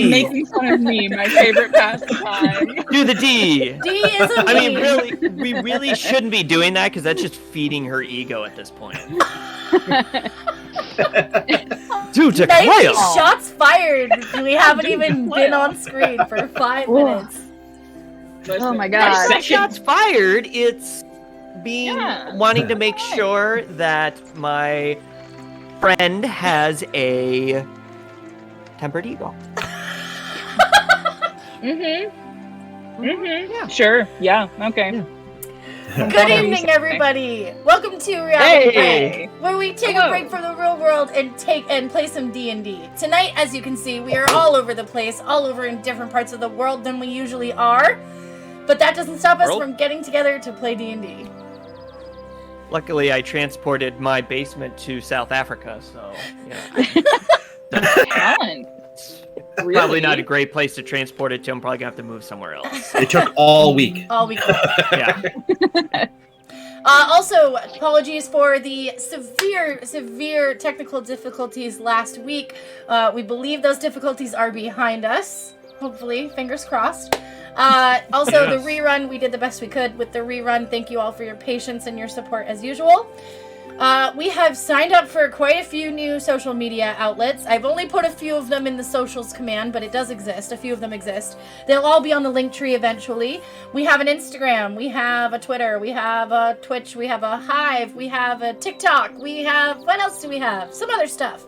D. Making fun of me, my favorite pastime. Do the D. D is a I mean, meme. really, we really shouldn't be doing that because that's just feeding her ego at this point. Dude, to 90 Kyle. shots fired. We haven't even been on screen for 5 minutes. Oh my It's god. not shots fired. It's being wanting to make sure that my friend has a tempered ego. Yeah. Sure. Yeah. Okay. Yeah. Good evening, everybody. Welcome to Reality Hey. Break, where we take a break from the real world and play some D&D. Tonight, as you can see, we are all over the place, all over in different parts of the world than we usually are. But that doesn't stop us from getting together to play D&D. Luckily, I transported my basement to South Africa, so yeah. Talent. Really? Probably not a great place to transport it to. I'm probably gonna have to move somewhere else. It took all week. All week long. Yeah. Also, apologies for the severe technical difficulties last week. We believe those difficulties are behind us. Hopefully, fingers crossed. Also, the rerun, we did the best we could with the rerun. Thank you all for your patience and your support as usual. We have signed up for quite a few new social media outlets. I've only put a few of them in the socials command, but it does exist. A few of them exist. They'll all be on the link tree eventually. We have an Instagram, we have a Twitter, we have a Twitch, we have a Hive, we have a TikTok, we have... What else do we have? Some other stuff.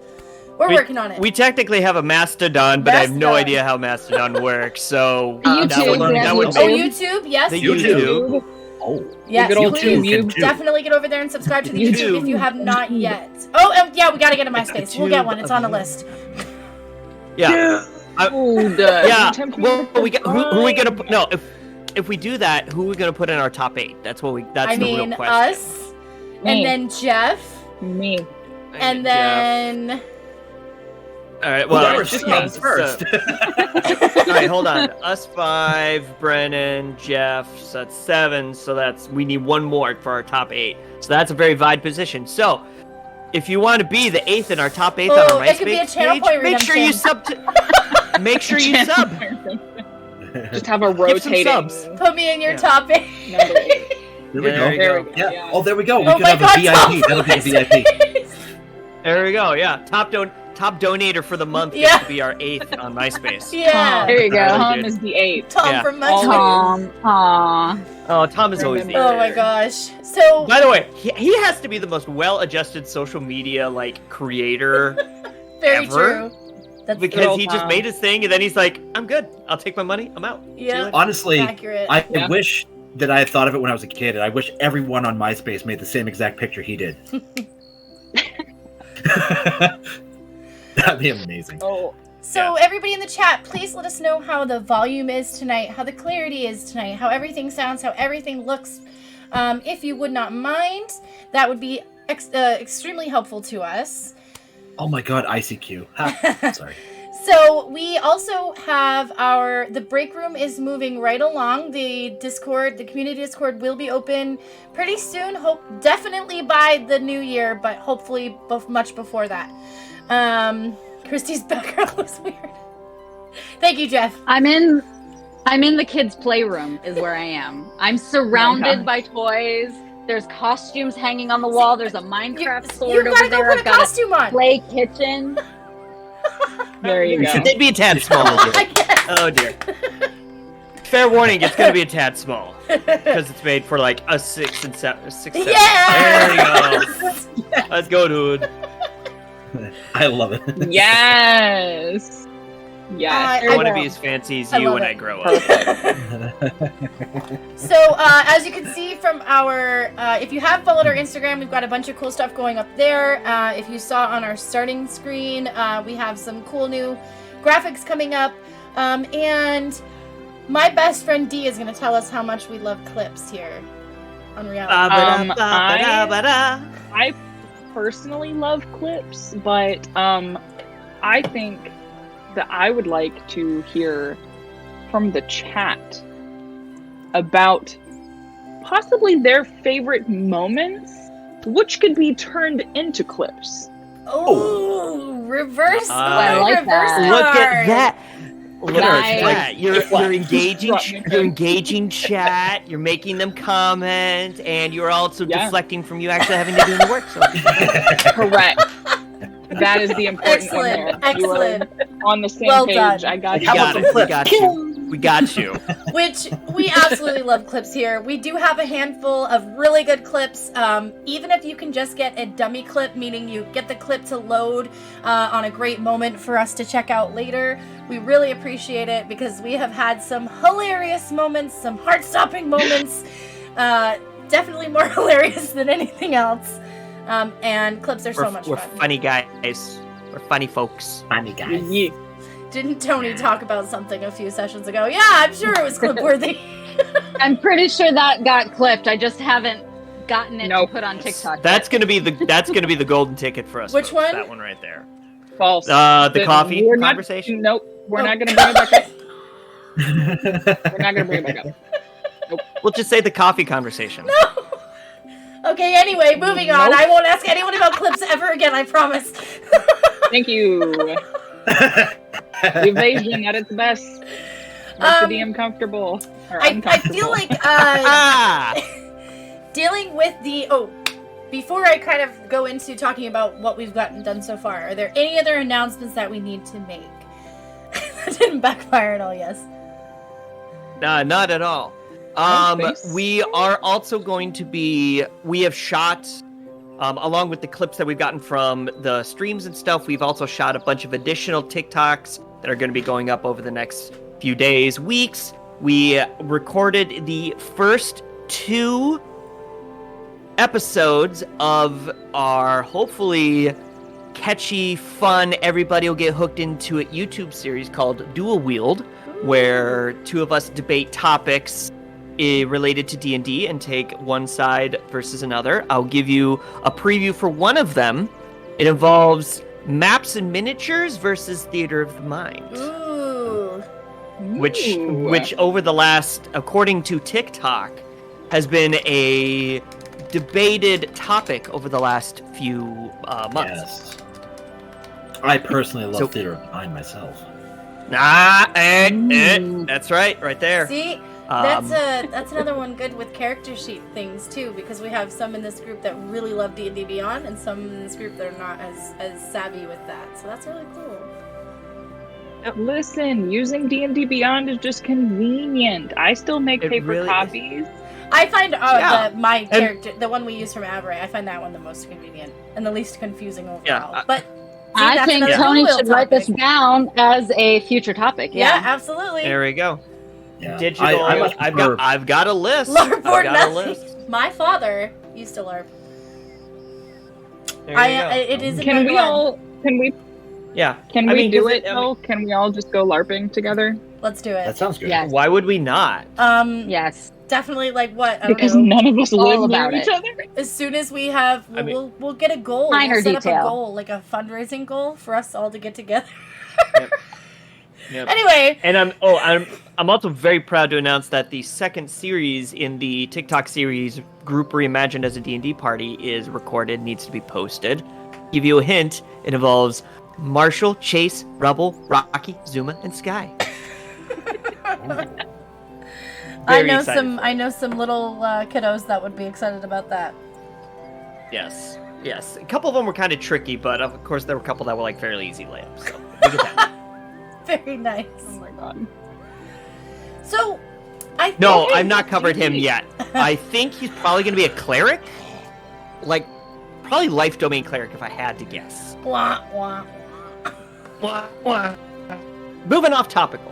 We're working on it. We technically have a Mastodon, but I have no idea how Mastodon works, so that would Oh, YouTube, yes. The YouTube. Oh. Yes, YouTube. definitely get over there and subscribe to the YouTube if you have not yet. Oh, yeah, we gotta get a MySpace. We'll get one. It's on the list. Yeah. Dude, yeah. Well, we got, who are we gonna put? No, if we do that, who are we gonna put in our top 8? That's what we. That's the real question. Us, and then Jeff, me, and then. All right. Well, whoever comes first. All right, hold on. Us 5, Brennan, Jeff. So that's 7. So we need one more for our top 8. So that's a very wide position. So if you want to be the 8th in our top 8 on our MySpace it could be a channel page, point make sure you sub. Make sure you sub. Just have a rotating. Subs. Put me in your top 8. Number 8. There we go. There we go. Yeah. Oh, there we go. We Oh could my have God, a VIP. That'll be a VIP. There we go. Yeah, top donator for the month Yeah. gets to be our 8th on MySpace. Yeah. There you go. Tom is the 8. Tom Yeah. from MySpace. Tom. Aw. Oh, Tom is always the Oh 8th. my gosh. So. By the way, he has to be the most well-adjusted social media creator Very ever. true. That's Because he Tom. just made his thing and then he's like, I'm good. I'll take my money. I'm out. See you Yeah. later." Honestly, accurate. I wish that I had thought of it when I was a kid, and I wish everyone on MySpace made the same exact picture he did. That'd be amazing. Oh, So everybody in the chat, please let us know how the volume is tonight, how the clarity is tonight, how everything sounds, how everything looks. If you would not mind, that would be extremely helpful to us. Oh my god, ICQ. Ha. Sorry. So we also have the break room is moving right along. The Discord, the community Discord will be open pretty soon. Definitely by the new year, but hopefully much before that. Christy's background was weird. Thank you, Jeff. I'm in the kids' playroom is where I am. I'm surrounded by toys. There's costumes hanging on the wall. There's a Minecraft sword over there. Put a I've got costume on. play kitchen. there you go. It'd be a tad small. Oh dear. Fair warning, it's gonna be a tad small because it's made for a 6 and 7. 6, 7. Yeah! There you go. Let's go, dude. I love it. Yes. Yes. I want to be as fancy as you when I grow up. So, as you can see from our, if you have followed our Instagram, we've got a bunch of cool stuff going up there. If you saw on our starting screen, we have some cool new graphics coming up. And my best friend D is going to tell us how much we love clips here on Reality. I personally love clips, but I think that I would like to hear from the chat about possibly their favorite moments, which could be turned into clips. Oh, reverse. I like reverse that. Look at card. that. Look at Nice. our chat. You're engaging. You're engaging chat. You're making them comment, and you're also deflecting from you actually having to do the work. So. Correct. That is the important one there. Excellent. You are on the same Well page. done. I got We you. got it. We got you. We got you. Which we absolutely love clips here. We do have a handful of really good clips. Even if you can just get a dummy clip, meaning you get the clip to load on a great moment for us to check out later, we really appreciate it because we have had some hilarious moments, some heart-stopping moments. Definitely more hilarious than anything else. And clips are so much We're fun. funny guys. We're funny folks. Funny guys. Yeah. Didn't Tony talk about something a few sessions ago? Yeah, I'm sure it was clip-worthy. I'm pretty sure that got clipped. I just haven't gotten it to put on TikTok. That's gonna be the golden ticket for us. Which folks, one? That one right there. False. The coffee We're not- conversation. Nope. We're not going to bring it back up. We're not going to bring it back up. We'll just say the coffee conversation. Okay, anyway, moving on. Nope. I won't ask anyone about clips ever again, I promise. Thank you. Evasion at its best. Makes the DM comfortable. Or I uncomfortable. feel like Ah! dealing with the... Oh, before I kind of go into talking about what we've gotten done so far, are there any other announcements that we need to make? That didn't backfire at all, yes. Nah, not at all. I don't think so. We are also going to be. We have shot, along with the clips that we've gotten from the streams and stuff. We've also shot a bunch of additional TikToks that are going to be going up over the next few days, weeks. We recorded the first 2 episodes of our hopefully catchy, fun, everybody will get hooked into it YouTube series called Dual Wield, where 2 of us debate topics related to D&D and take one side versus another. I'll give you a preview for one of them. It involves maps and miniatures versus theater of the mind, Ooh. which over the last, according to TikTok, has been a debated topic over the last few months. Yes. I personally love So- theater of the mind myself. That's right there. See, that's another one good with character sheet things too, because we have some in this group that really love D&D Beyond, and some in this group that are not as savvy with that. So that's really cool. Listen, using D&D Beyond is just convenient. I still make It paper really is. copies. I find my And- character, the one we use from Avery, I find that one the most convenient and the least confusing overall. Yeah, but see, I that's think another Tony Goodwill should write this topic. down as a future topic. Yeah, absolutely. There we go. Yeah. Digital. I much prefer- I've got a list. LARP I've or got a nothing. list. My father used to LARP. There you go. It is in Can my we blood. all? Can we? Yeah. Can I we mean, do 'cause it though? Can we all just go LARPing together? Let's do That it. sounds good. Yes. Why would we not? Yes. Definitely like what? I don't Because know. none of us All live near about each it. other. As soon as we have, I mean- we'll get a goal. Minor We'll set up a detail. goal, like a fundraising goal for us all to get together. Yep. Anyway, And I'm also very proud to announce that the second series in the TikTok series Group Reimagined as a D&D Party is recorded, needs to be posted. Give you a hint, it involves Marshall, Chase, Rubble, Rocky, Zuma, and Sky. I Very know excited some. for I know some little kiddos that would be excited about that. Yes. A couple of them were kind of tricky, but of course there were a couple that were like fairly easy layups. So look at that. Very nice. Oh my god. So, I think No, I've not covered him yet. I think he's probably going to be a cleric. Like, probably life domain cleric if I had to guess. Wah, wah. Moving off topical.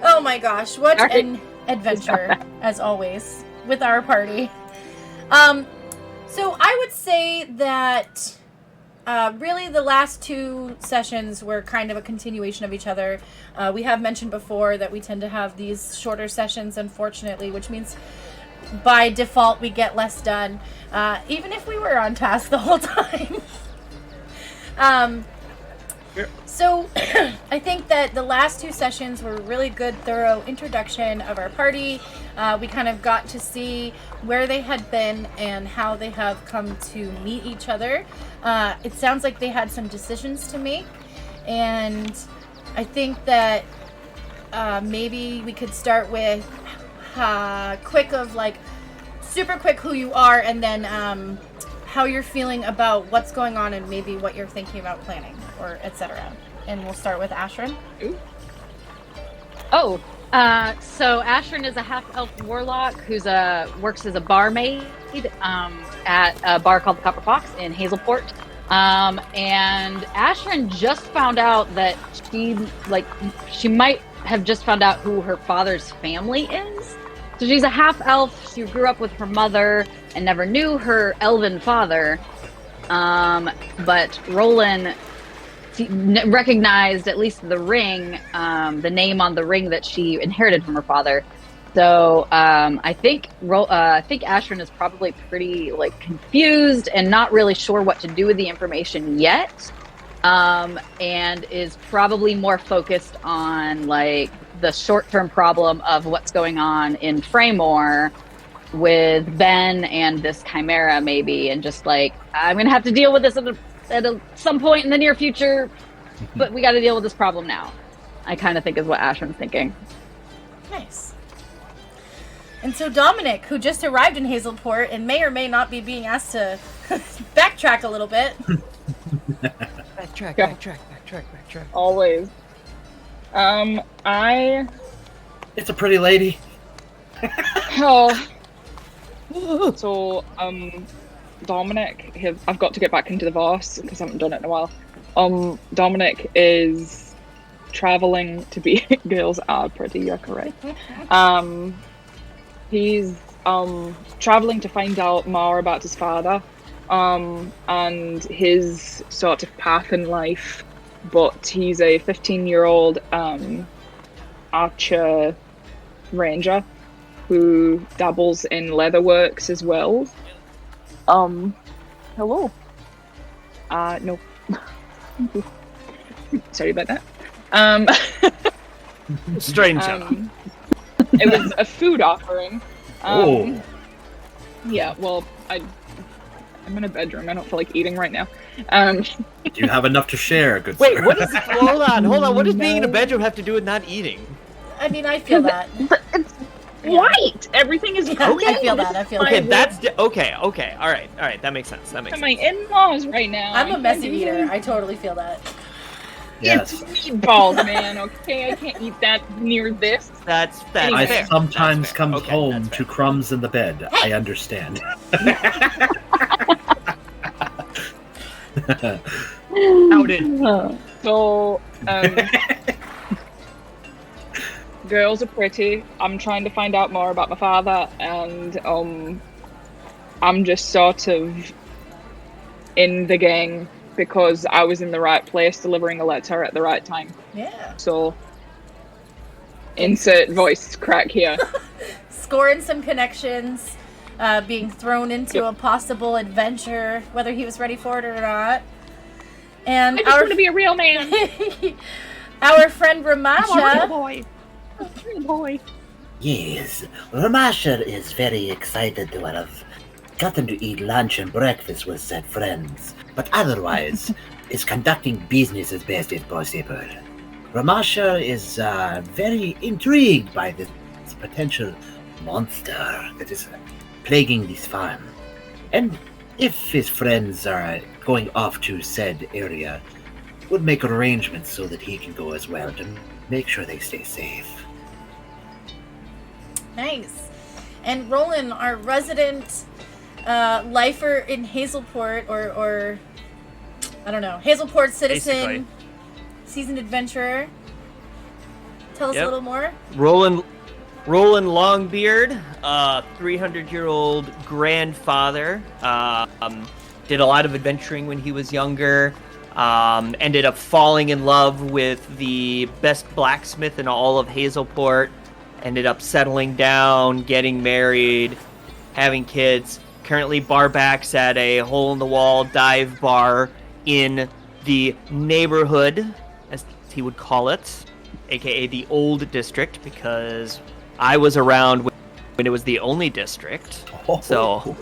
Oh my gosh, what Sorry. an adventure, as always, with our party. So I would say that really the last 2 sessions were kind of a continuation of each other. We have mentioned before that we tend to have these shorter sessions, unfortunately, which means by default we get less done, even if we were on task the whole time. So I think that the last 2 sessions were a really good, thorough introduction of our party. We kind of got to see where they had been and how they have come to meet each other. It sounds like they had some decisions to make, and I think that maybe we could start with super quick who you are, and then how you're feeling about what's going on and maybe what you're thinking about planning, or etc. And we'll start with Ashrin. Oh, so Ashrin is a half-elf warlock who's works as a barmaid at a bar called the Copper Fox in Hazelport. And Ashrin just found out that she might have just found out who her father's family is. So she's a half-elf. She grew up with her mother and never knew her elven father. But Roland recognized at least the ring, the name on the ring that she inherited from her father. So I think Ashrin is probably pretty confused and not really sure what to do with the information yet, and is probably more focused on the short-term problem of what's going on in Fraymore with Ben and this chimera maybe, and just I'm gonna have to deal with this at some point in the near future, but we got to deal with this problem now. I kind of think is what Ashrin's thinking. Nice. And so Dominic, who just arrived in Hazelport and may or may not be being asked to backtrack a little bit. Backtrack. Always. It's a pretty lady. So, Dominic, I've got to get back into the Voss because I haven't done it in a while. Dominic is traveling to be girls are pretty, you're correct. He's traveling to find out more about his father, and his sort of path in life. But he's a 15-year-old archer ranger who dabbles in leatherworks as well. Hello. No. Sorry about that. Stranger. It was a food offering. Oh. Yeah, well, I'm in a bedroom. I don't feel like eating right now. Do you have enough to share, good Wait, sir? what is? Hold on. What does being in a bedroom have to do with not eating? I mean, I feel that. It's white. Everything is Yeah, green. I feel that. Okay, that's okay. All right. That makes sense. My in-laws right now. I'm a messy eater. I totally feel that. Yes. It's meatballs, man. Okay, I can't eat that near this. That's I fair. sometimes That's fair. come Okay, home that's to fair. crumbs in the bed. I understand. Outed. So, girls are pretty. I'm trying to find out more about my father, and I'm just sort of in the gang because I was in the right place delivering a letter at the right time. Yeah. So, insert voice crack here. Scoring some connections, being thrown into a possible adventure, whether he was ready for it or not. And I just want to be a real man. our friend I'm a real Ramasha. boy. I'm a real boy. Yes, Ramasha is very excited to have gotten to eat lunch and breakfast with said friends, but otherwise is conducting business as best as possible. Ramasha is very intrigued by this potential monster that is plaguing this farm. And if his friends are going off to said area, would make arrangements so that he can go as well to make sure they stay safe. Nice. And Roland, our resident lifer in Hazelport, or I don't know, Hazelport citizen, Basically. seasoned adventurer. Tell us a Yep. little more. Roland Longbeard, 300-year-old grandfather, did a lot of adventuring when he was younger, ended up falling in love with the best blacksmith in all of Hazelport, ended up settling down, getting married, having kids, currently bar backs at a hole-in-the-wall dive bar in the neighborhood, as he would call it, aka the old district, because I was around when it was the only district. So,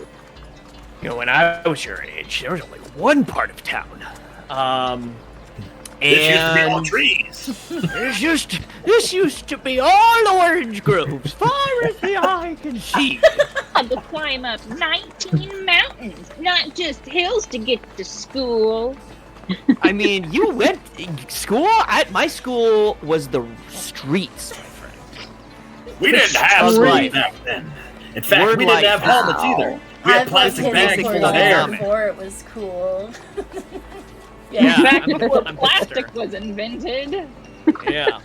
when I was your age, there was only one part of town. This used to be all And trees. this used to be all orange groves, far as the eye can see. Had to climb up 19 mountains, not just hills, to get to school. I mean, you went school at my school was the streets, my friend. We didn't have Street streets back then. In fact, Word we didn't life. have helmets either. We had I've plastic lived bags his full school of air. before it was cool. Yeah, Back I'm- before I'm plastic hipster. was invented. Yeah.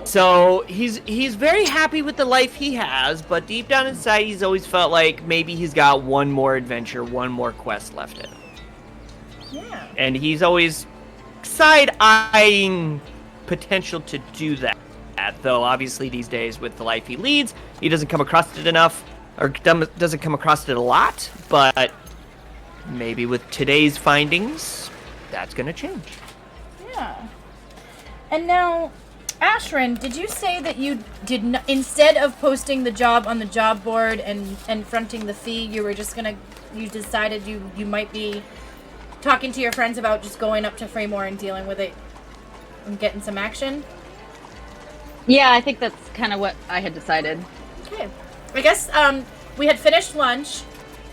So he's very happy with the life he has, but deep down inside, he's always felt like maybe he's got one more adventure, one more quest left in him. Yeah. And he's always side-eyeing potential to do that. Though obviously these days with the life he leads, he doesn't come across it enough, or doesn't come across it a lot. But maybe with today's findings, that's gonna change. Yeah. And now, Ashrin, did you say that you did not, instead of posting the job on the job board and fronting the fee, you were just gonna, you decided you might be talking to your friends about just going up to Fraymore and dealing with it and getting some action? Yeah, I think that's kind of what I had decided. Okay. I guess we had finished lunch,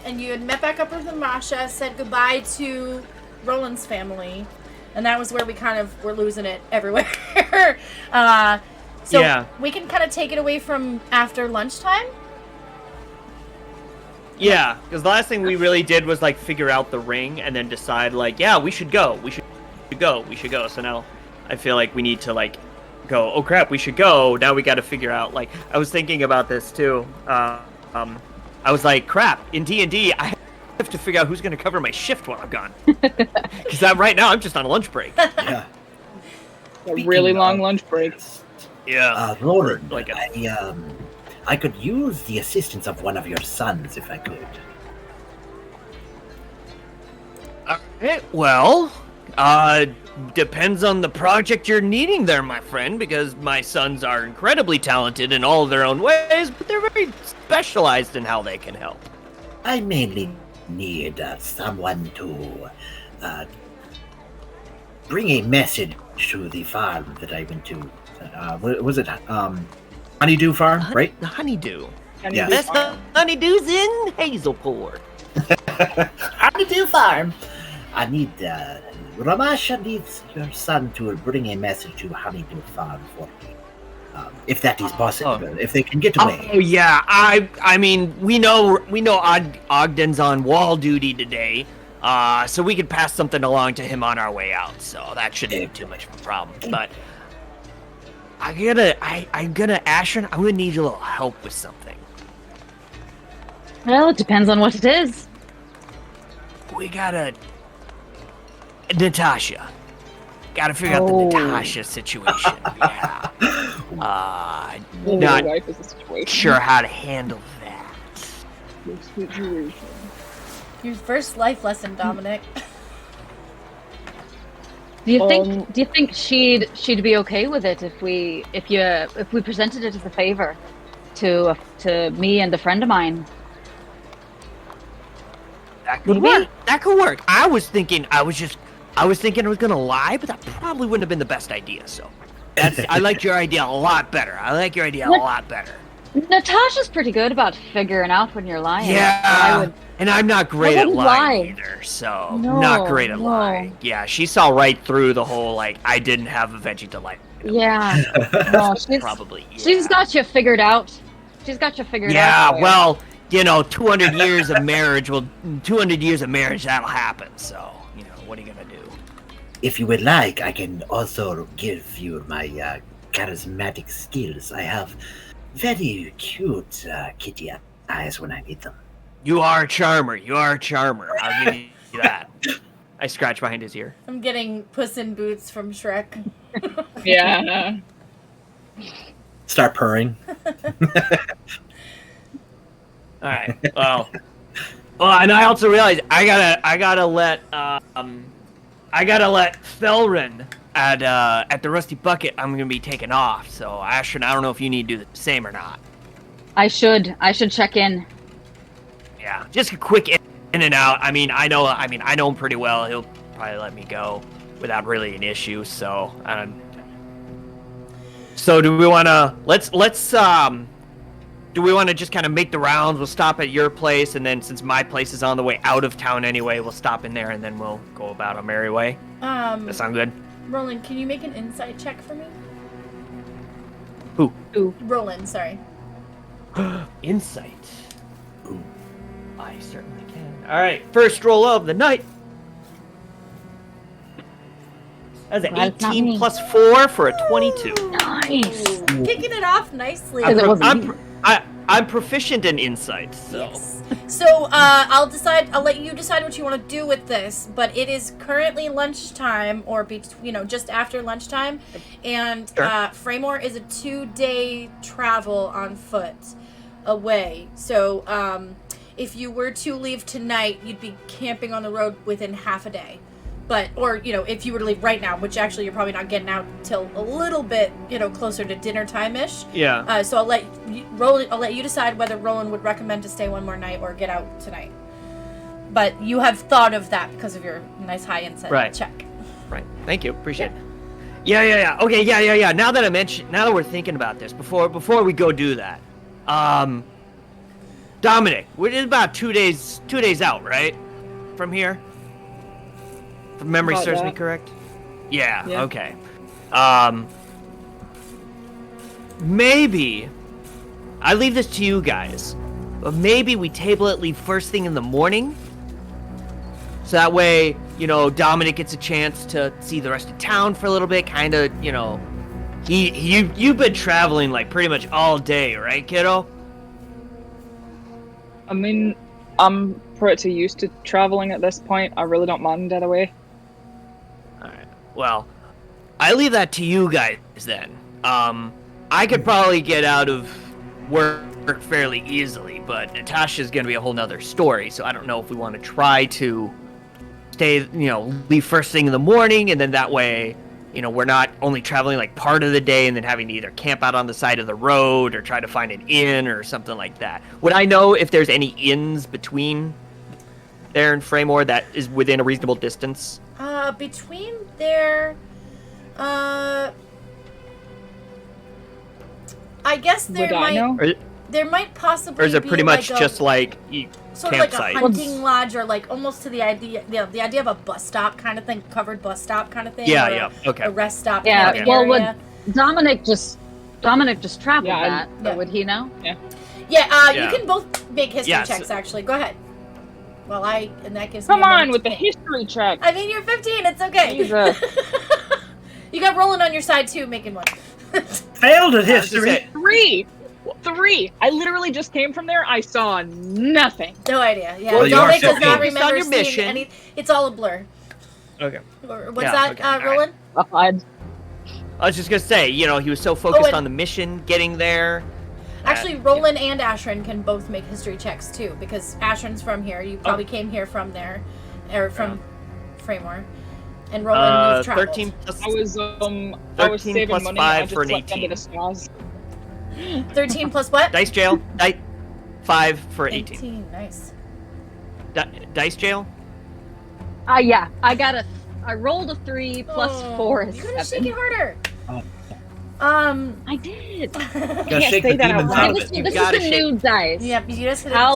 and you had met back up with Masha, said goodbye to Roland's family, and that was where we kind of were losing it everywhere. So Yeah. we can kind of take it away from after lunchtime. Yeah, because the last thing we really did was like figure out the ring and then decide like, yeah, we should go. We should go. So now I feel like we need to like go, oh crap, we should go. Now we got to figure out, like, I was thinking about this too. I was like, crap, in D&D, I have to figure out who's going to cover my shift while I'm gone. Because right now I'm just on a lunch break. Yeah. A really long lunch break. Yeah. Roland, Like I could use the assistance of one of your sons if I could. Well, depends on the project you're needing there, my friend, because my sons are incredibly talented in all of their own ways, but they're very specialized in how they can help. I mainly need someone to bring a message to the farm that I went to. Was it Honeydew Farm, right? The honeydew. Yes. That's the honeydews in Hazelport. Honeydew Farm. I need Ramasha needs your son to bring a message to Honeydew Farm for me, if that is possible. If they can get away. Oh yeah, I mean we know Ogden's on wall duty today, so we could pass something along to him on our way out. So that shouldn't be too much of a problem. But I'm gonna Ashern, I'm gonna need a little help with something. Well, it depends on what it is. We gotta Natasha. Gotta figure out the Natasha situation. Yeah. Not Life is a situation. sure how to handle that. Your first life lesson, Dominic. Do you think she'd be okay with it if we presented it as a favor to me and a friend of mine? That could work. That could work. I was thinking I was gonna lie, but that probably wouldn't have been the best idea. So I liked your idea a lot better. Natasha's pretty good about figuring out when you're lying. Yeah. And I'm not great at wouldn't lying lie. either, so No, not great at no. lying. Yeah, she saw right through the whole like I didn't have a veggie delight. Yeah. No, Probably. Yeah. she's got you figured out. She's got you figured out. Yeah, for you. well, 200 years of marriage. Well, 200 years of marriage, that'll happen. So, what are you gonna do? If you would like, I can also give you my charismatic skills. I have very cute kitty eyes when I need them. You are a charmer. I'll give you that. I scratch behind his ear. I'm getting Puss in Boots from Shrek. Yeah. Start purring. All right. Well, and I also realized I gotta let Felrin at the Rusty Bucket. I'm gonna be taking off. So Ashton, I don't know if you need to do the same or not. I should check in. Yeah, just a quick in and out. I know him pretty well. He'll probably let me go without really an issue. So, so do we want to let's do we want to just kind of make the rounds? We'll stop at your place, and then since my place is on the way out of town anyway, we'll stop in there, and then we'll go about our merry way. That sound good? Roland, can you make an insight check for me? Who? Roland, sorry. Insight. Ooh. I certainly can. All right, first roll of the night. That's an 18 plus 4 for a 22. Nice. Kicking it off nicely. I'm proficient in insight, so. Yes. So I'll let you decide what you want to do with this, but it is currently lunchtime, or just after lunchtime, and Sure. Fraymore is a 2-day travel on foot away. So if you were to leave tonight, you'd be camping on the road within half a day. But, or, if you were to leave right now, which actually you're probably not getting out till a little bit, closer to dinner time-ish. Yeah. So I'll let you decide whether Roland would recommend to stay one more night or get out tonight. But you have thought of that because of your nice high insight check. Right. Thank you. Appreciate it. Yeah. Okay, yeah. Now that we're thinking about this, before we go do that, Dominic, we're about 2 days out, right? From here? If memory serves me correct? Yeah, okay. Maybe I leave this to you guys, but maybe we table it, leave first thing in the morning. So that way, Dominic gets a chance to see the rest of town for a little bit, kind of, you've been traveling like pretty much all day, right, kiddo? I mean, I'm pretty used to traveling at this point. I really don't mind either way. Alright, well, I leave that to you guys then. I could probably get out of work fairly easily, but Natasha's gonna be a whole nother story, so I don't know if we want to try to stay, leave first thing in the morning, and then that way, we're not only traveling like part of the day and then having to either camp out on the side of the road or try to find an inn or something like that. Would I know if there's any inns between there and Fraymore that is within a reasonable distance? Between there, I guess there might possibly be or is it pretty much like just like sort of like a hunting lodge, or like almost to the idea of a bus stop kind of thing, covered bus stop kind of thing. Okay. A rest stop. Yeah. Kind of Well, area. would Dominic just traveled that? So would he know? Yeah. You can both make history checks. Actually, go ahead. Well, and that gives me a minute with to the think. history check. I mean, you're 15. It's okay. Jesus. You got Roland on your side too, making one. Failed at history. 3. I literally just came from there. I saw nothing. No idea. Yeah, Well, you are Dominic still does not focused remember on your seeing mission. any. It's all a blur. Okay. What's Yeah, that, okay, all right. Roland? God. I was just gonna say, he was so focused and- on the mission, geting there. Actually, Roland and Ashrin can both make history checks too, because Ashrin's from here. You probably came here from there, or from Fraymore. And Roland, you've traveled. 13 plus, I was 13 saving plus money. 5 I just for an slept under 18. the stars. 13 plus what? Dice jail. 5 for 18. 18. Nice. Dice jail. Yeah. I rolled a 3 plus 4 is You gotta 7. shake it harder. Oh. I did. Gotta shake say the that out demons loud. out of This it. is You the gotta new dice. Yeah, you just How